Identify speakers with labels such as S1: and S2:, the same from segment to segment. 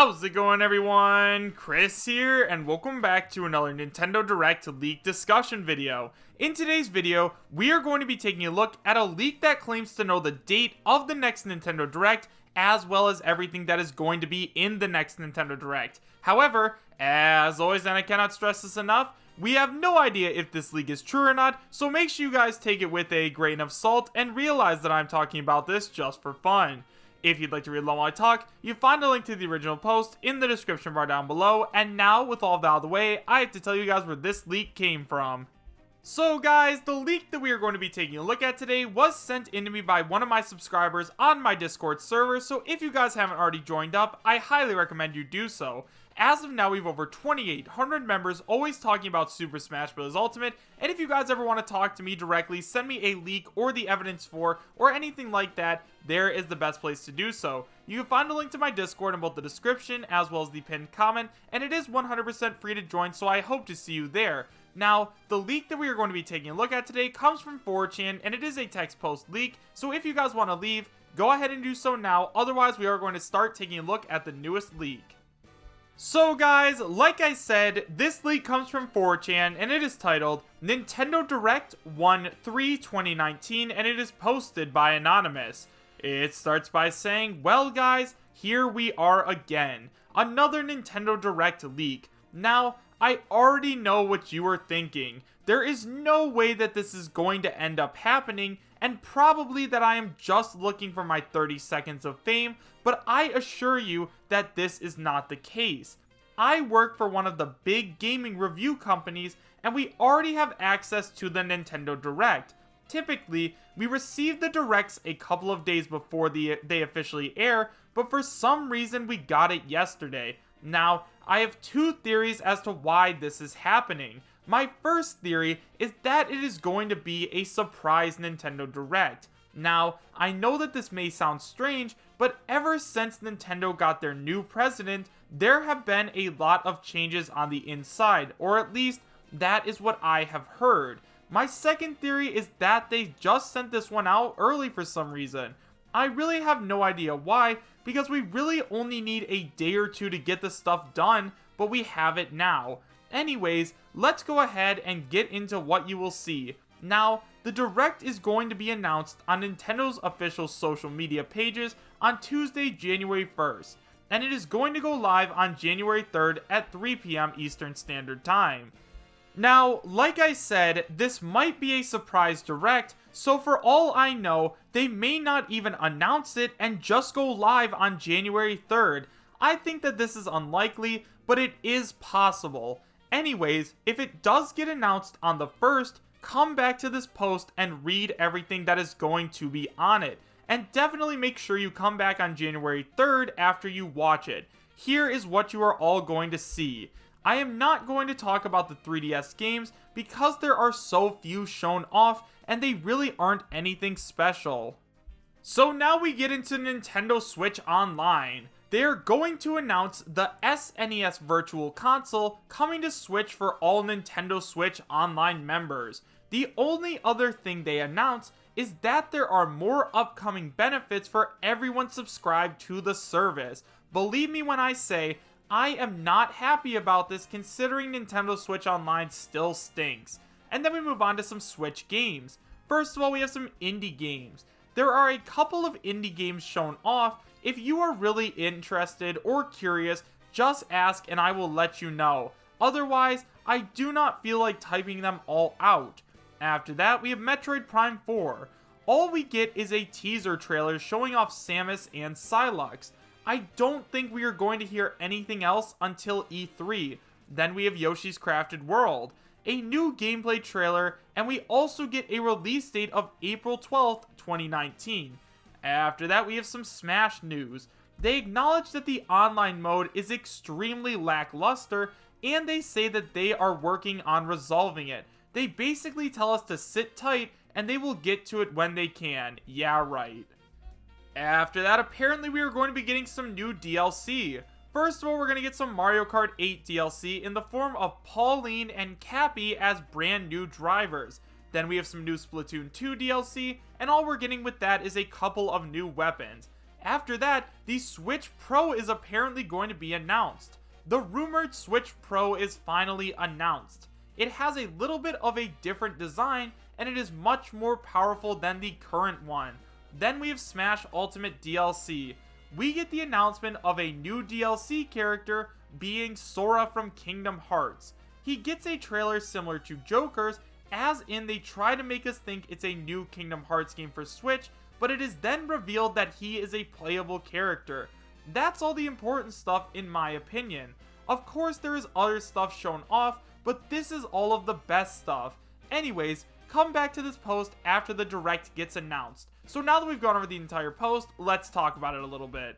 S1: How's it going, everyone? Chris here, and welcome back to another Nintendo Direct leak discussion video. In today's video, we are going to be taking a look at a leak that claims to know the date of the next Nintendo Direct, as well as everything that is going to be in the next Nintendo Direct. However, as always, and I cannot stress this enough, we have no idea if this leak is true or not, so make sure you guys take it with a grain of salt and realize that I'm talking about this just for fun. If you'd like to read along while I talk, you find a link to the original post in the description bar down below, and now, with all of that out of the way, I have to tell you guys where this leak came from. So guys, the leak that we are going to be taking a look at today was sent in to me by one of my subscribers on my Discord server, so if you guys haven't already joined up, I highly recommend you do so. As of now, we have over 2,800 members always talking about Super Smash Bros. Ultimate, and if you guys ever want to talk to me directly, send me a leak or the evidence for, or anything like that, there is the best place to do so. You can find a link to my Discord in both the description as well as the pinned comment, and it is 100% free to join, so I hope to see you there. Now, the leak that we are going to be taking a look at today comes from 4chan, and it is a text post leak, so if you guys want to leave, go ahead and do so now, otherwise we are going to start taking a look at the newest leak. So guys, like I said, this leak comes from 4chan, and it is titled Nintendo Direct 1/3/2019, and it is posted by Anonymous. It starts by saying, well guys, here we are again. Another Nintendo Direct leak. Now, I already know what you are thinking. There is no way that this is going to end up happening, and probably that I am just looking for my 30 seconds of fame, but I assure you that this is not the case. I work for one of the big gaming review companies, and we already have access to the Nintendo Direct. Typically, we receive the Directs a couple of days before they officially air, but for some reason we got it yesterday. Now, I have two theories as to why this is happening. My first theory is that it is going to be a surprise Nintendo Direct. Now, I know that this may sound strange, but ever since Nintendo got their new president, there have been a lot of changes on the inside, or at least that is what I have heard. My second theory is that they just sent this one out early for some reason. I really have no idea why, because we really only need a day or two to get this stuff done, but we have it now. Anyways, let's go ahead and get into what you will see. Now, the Direct is going to be announced on Nintendo's official social media pages on Tuesday, January 1st, and it is going to go live on January 3rd at 3 p.m. Eastern Standard Time. Now, like I said, this might be a surprise Direct, so for all I know, they may not even announce it and just go live on January 3rd. I think that this is unlikely, but it is possible. Anyways, if it does get announced on the 1st, come back to this post and read everything that is going to be on it. And definitely make sure you come back on January 3rd after you watch it. Here is what you are all going to see. I am not going to talk about the 3DS games because there are so few shown off and they really aren't anything special. So now we get into Nintendo Switch Online. They are going to announce the SNES Virtual Console coming to Switch for all Nintendo Switch Online members. The only other thing they announce is that there are more upcoming benefits for everyone subscribed to the service. Believe me when I say, I am not happy about this considering Nintendo Switch Online still stinks. And then we move on to some Switch games. First of all, we have some indie games. There are a couple of indie games shown off. If you are really interested or curious, just ask and I will let you know. Otherwise, I do not feel like typing them all out. After that, we have Metroid Prime 4. All we get is a teaser trailer showing off Samus and Psylocke. I don't think we are going to hear anything else until E3. Then we have Yoshi's Crafted World, a new gameplay trailer, and we also get a release date of April 12th, 2019. After that, we have some Smash news. They acknowledge that the online mode is extremely lackluster, and they say that they are working on resolving it. They basically tell us to sit tight, and they will get to it when they can. Yeah, right. After that, apparently we are going to be getting some new DLC. First of all, we're going to get some Mario Kart 8 DLC in the form of Pauline and Cappy as brand new drivers. Then we have some new Splatoon 2 DLC, and all we're getting with that is a couple of new weapons. After that, the Switch Pro is apparently going to be announced. The rumored Switch Pro is finally announced. It has a little bit of a different design, and it is much more powerful than the current one. Then we have Smash Ultimate DLC. We get the announcement of a new DLC character being Sora from Kingdom Hearts. He gets a trailer similar to Joker's, as in they try to make us think it's a new Kingdom Hearts game for Switch, but it is then revealed that he is a playable character. That's all the important stuff in my opinion. Of course there is other stuff shown off, but this is all of the best stuff. Anyways, come back to this post after the Direct gets announced. So now that we've gone over the entire post, let's talk about it a little bit.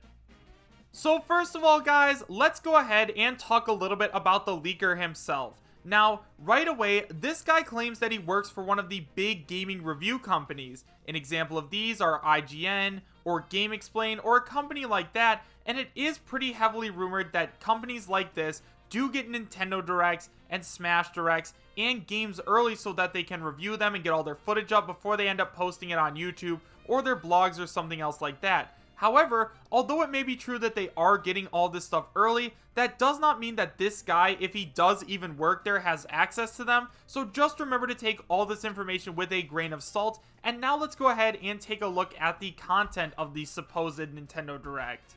S1: So first of all guys, let's go ahead and talk a little bit about the leaker himself. Now, right away, this guy claims that he works for one of the big gaming review companies. An example of these are IGN, or GameXplain, or a company like that, and it is pretty heavily rumored that companies like this do get Nintendo Directs and Smash Directs and games early so that they can review them and get all their footage up before they end up posting it on YouTube or their blogs or something else like that. However, although it may be true that they are getting all this stuff early, that does not mean that this guy, if he does even work there, has access to them. So just remember to take all this information with a grain of salt. And now let's go ahead and take a look at the content of the supposed Nintendo Direct.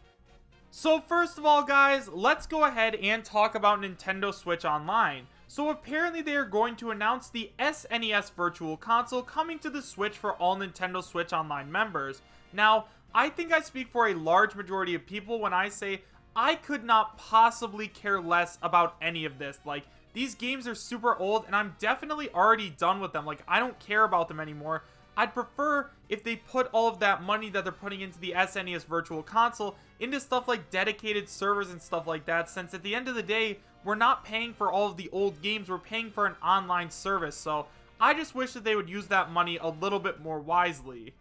S1: So first of all guys, let's go ahead and talk about Nintendo Switch Online. So apparently they are going to announce the SNES Virtual Console coming to the Switch for all Nintendo Switch Online members. Now, I think I speak for a large majority of people when I say I could not possibly care less about any of this. Like, these games are super old and I'm definitely already done with them. Like, I don't care about them anymore. I'd prefer if they put all of that money that they're putting into the SNES Virtual Console into stuff like dedicated servers and stuff like that, since at the end of the day, we're not paying for all of the old games, we're paying for an online service. So I just wish that they would use that money a little bit more wisely.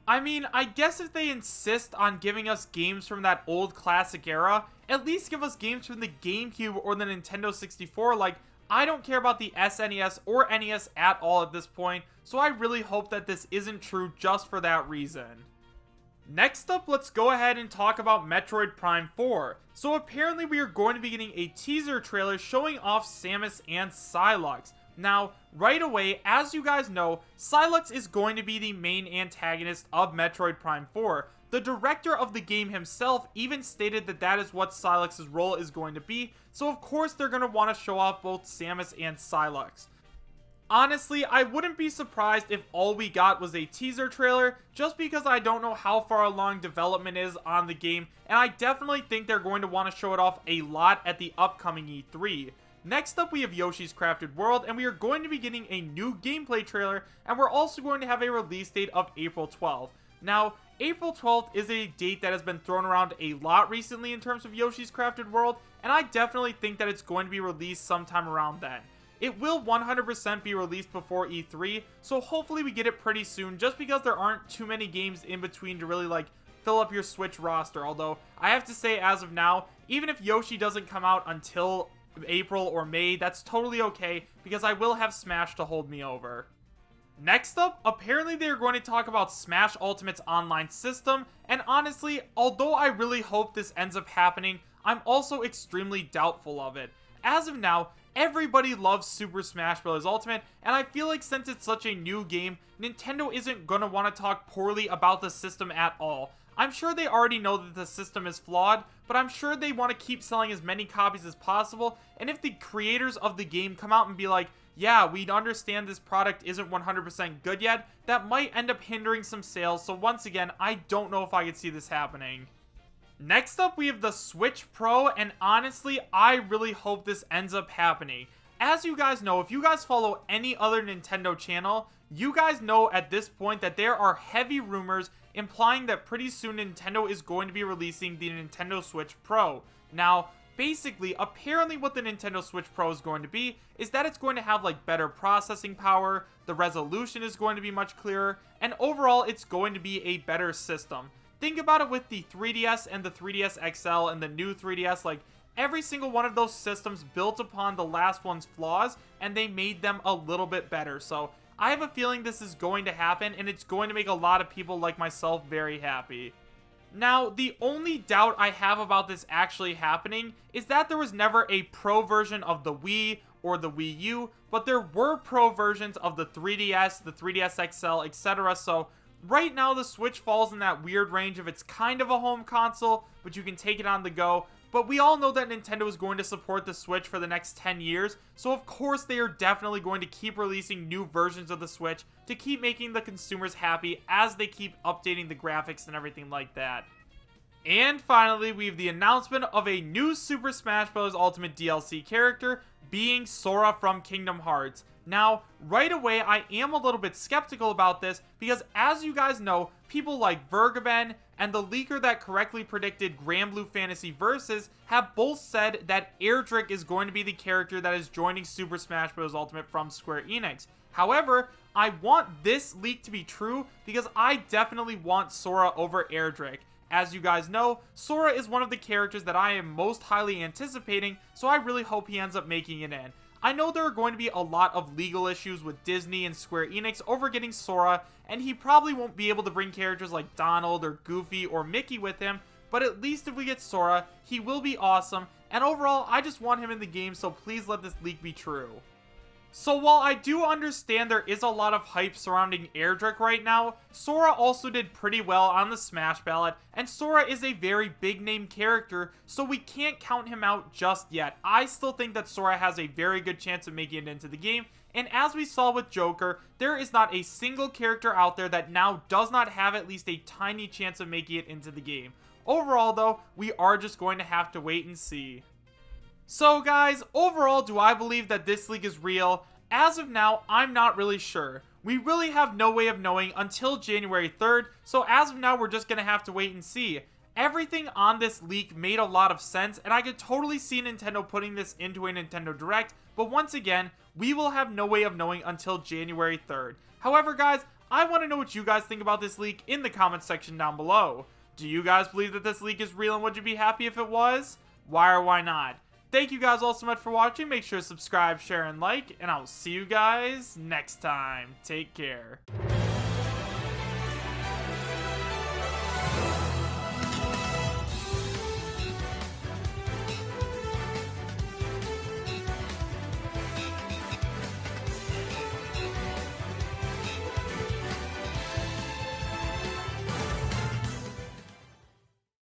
S1: I mean, I guess if they insist on giving us games from that old classic era, at least give us games from the GameCube or the Nintendo 64. Like, I don't care about the SNES or NES at all at this point, so I really hope that this isn't true just for that reason. Next up, let's go ahead and talk about Metroid Prime 4. So apparently we are going to be getting a teaser trailer showing off Samus and Psylocke. Now, right away, as you guys know, Psylocke is going to be the main antagonist of Metroid Prime 4. The director of the game himself even stated that that is what Psylocke's role is going to be, so of course they're going to want to show off both Samus and Psylocke. Honestly, I wouldn't be surprised if all we got was a teaser trailer, just because I don't know how far along development is on the game, and I definitely think they're going to want to show it off a lot at the upcoming E3. Next up, we have Yoshi's Crafted World, and we are going to be getting a new gameplay trailer, and we're also going to have a release date of April 12th. Now, April 12th is a date that has been thrown around a lot recently in terms of Yoshi's Crafted World, and I definitely think that it's going to be released sometime around then. It will 100% be released before E3, so hopefully we get it pretty soon, just because there aren't too many games in between to really, like, fill up your Switch roster. Although, I have to say, as of now, even if Yoshi doesn't come out until April or May, that's totally okay, because I will have Smash to hold me over. Next up, apparently they are going to talk about Smash Ultimate's online system, and honestly, although I really hope this ends up happening, I'm also extremely doubtful of it. As of now, everybody loves Super Smash Bros. Ultimate, and I feel like since it's such a new game, Nintendo isn't going to want to talk poorly about the system at all. I'm sure they already know that the system is flawed, but I'm sure they want to keep selling as many copies as possible, and if the creators of the game come out and be like, yeah, we understand this product isn't 100% good yet, that might end up hindering some sales, so once again, I don't know if I could see this happening. Next up, we have the Switch Pro, and honestly, I really hope this ends up happening. As you guys know, if you guys follow any other Nintendo channel, you guys know at this point that there are heavy rumors implying that pretty soon Nintendo is going to be releasing the Nintendo Switch Pro. Now, basically, apparently what the Nintendo Switch Pro is going to be is that it's going to have like better processing power, the resolution is going to be much clearer, and overall it's going to be a better system. Think about it with the 3DS and the 3DS XL and the new 3DS, like every single one of those systems built upon the last one's flaws, and they made them a little bit better. So I have a feeling this is going to happen, and it's going to make a lot of people like myself very happy. Now, the only doubt I have about this actually happening is that there was never a Pro version of the Wii or the Wii U, but there were Pro versions of the 3DS, the 3DS XL, etc. So right now the Switch falls in that weird range of it's kind of a home console, but you can take it on the go. But we all know that Nintendo is going to support the Switch for the next 10 years, so of course they are definitely going to keep releasing new versions of the Switch to keep making the consumers happy as they keep updating the graphics and everything like that. And finally, we have the announcement of a new Super Smash Bros. Ultimate DLC character, being Sora from Kingdom Hearts. Now, right away, I am a little bit skeptical about this, because as you guys know, people like Vergaben and the leaker that correctly predicted Granblue Fantasy Versus have both said that Erdrick is going to be the character that is joining Super Smash Bros. Ultimate from Square Enix. However, I want this leak to be true because I definitely want Sora over Erdrick. As you guys know, Sora is one of the characters that I am most highly anticipating, so I really hope he ends up making it in. I know there are going to be a lot of legal issues with Disney and Square Enix over getting Sora, and he probably won't be able to bring characters like Donald or Goofy or Mickey with him, but at least if we get Sora, he will be awesome, and overall, I just want him in the game, so please let this leak be true. So while I do understand there is a lot of hype surrounding Erdrick right now, Sora also did pretty well on the Smash ballot, and Sora is a very big name character, so we can't count him out just yet. I still think that Sora has a very good chance of making it into the game, and as we saw with Joker, there is not a single character out there that now does not have at least a tiny chance of making it into the game. Overall though, we are just going to have to wait and see. So guys, overall, do I believe that this leak is real? As of now, I'm not really sure. We really have no way of knowing until January 3rd, so as of now, we're just gonna have to wait and see. Everything on this leak made a lot of sense, and I could totally see Nintendo putting this into a Nintendo Direct, but once again, we will have no way of knowing until January 3rd. However, guys, I want to know what you guys think about this leak in the comments section down below. Do you guys believe that this leak is real, and would you be happy if it was? Why or why not? Thank you guys all so much for watching. Make sure to subscribe, share, and like, and I'll see you guys next time. Take care.